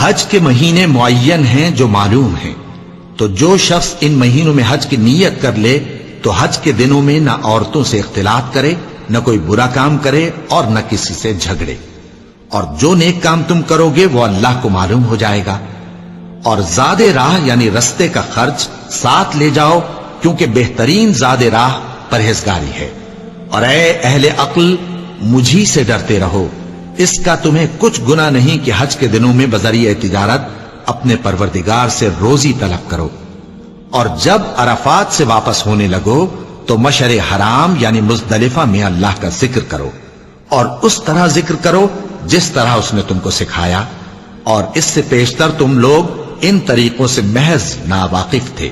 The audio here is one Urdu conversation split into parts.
حج کے مہینے معین ہیں جو معلوم ہیں، تو جو شخص ان مہینوں میں حج کی نیت کر لے تو حج کے دنوں میں نہ عورتوں سے اختلاط کرے، نہ کوئی برا کام کرے اور نہ کسی سے جھگڑے، اور جو نیک کام تم کرو گے وہ اللہ کو معلوم ہو جائے گا۔ اور زاد راہ یعنی رستے کا خرچ ساتھ لے جاؤ، کیونکہ بہترین زاد راہ پرہیزگاری ہے۔ اور اے اہل عقل، مجھی سے ڈرتے رہو، اس کا تمہیں کچھ گناہ نہیں کہ حج کے دنوں میں بذریعہ تجارت اپنے پروردگار سے روزی طلب کرو۔ اور جب عرفات سے واپس ہونے لگو تو مشعر حرام یعنی مزدلفہ میں اللہ کا ذکر کرو، اور اس طرح ذکر کرو جس طرح اس نے تم کو سکھایا، اور اس سے پیشتر تم لوگ ان طریقوں سے محض ناواقف تھے۔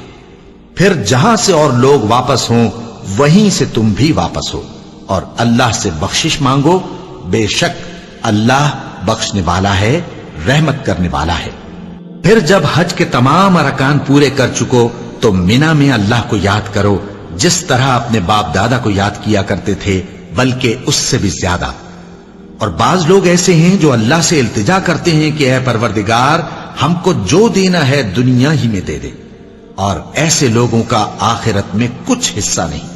پھر جہاں سے اور لوگ واپس ہوں وہیں سے تم بھی واپس ہو، اور اللہ سے بخشش مانگو، بے شک اللہ بخشنے والا ہے، رحمت کرنے والا ہے۔ پھر جب حج کے تمام ارکان پورے کر چکو تو مینا میں اللہ کو یاد کرو جس طرح اپنے باپ دادا کو یاد کیا کرتے تھے، بلکہ اس سے بھی زیادہ۔ اور بعض لوگ ایسے ہیں جو اللہ سے التجا کرتے ہیں کہ اے پروردگار، ہم کو جو دینا ہے دنیا ہی میں دے دے، اور ایسے لوگوں کا آخرت میں کچھ حصہ نہیں۔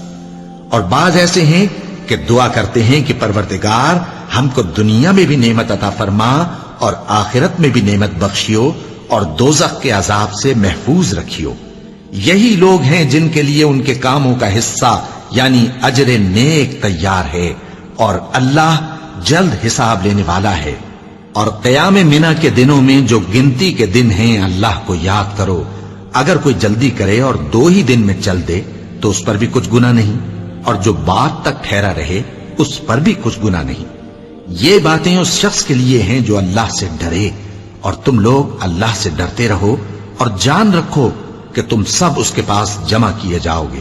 اور بعض ایسے ہیں کہ دعا کرتے ہیں کہ پروردگار ہم کو دنیا میں بھی نعمت عطا فرما اور آخرت میں بھی نعمت بخشیو اور دوزخ کے عذاب سے محفوظ رکھیو۔ یہی لوگ ہیں جن کے لیے ان کے کاموں کا حصہ یعنی اجر نیک تیار ہے، اور اللہ جلد حساب لینے والا ہے۔ اور قیام منا کے دنوں میں جو گنتی کے دن ہیں اللہ کو یاد کرو، اگر کوئی جلدی کرے اور 2 ہی دن میں چل دے تو اس پر بھی کچھ گناہ نہیں، اور جو بات تک ٹھہرا رہے اس پر بھی کچھ گناہ نہیں۔ یہ باتیں اس شخص کے لیے ہیں جو اللہ سے ڈرے، اور تم لوگ اللہ سے ڈرتے رہو اور جان رکھو کہ تم سب اس کے پاس جمع کیے جاؤ گے۔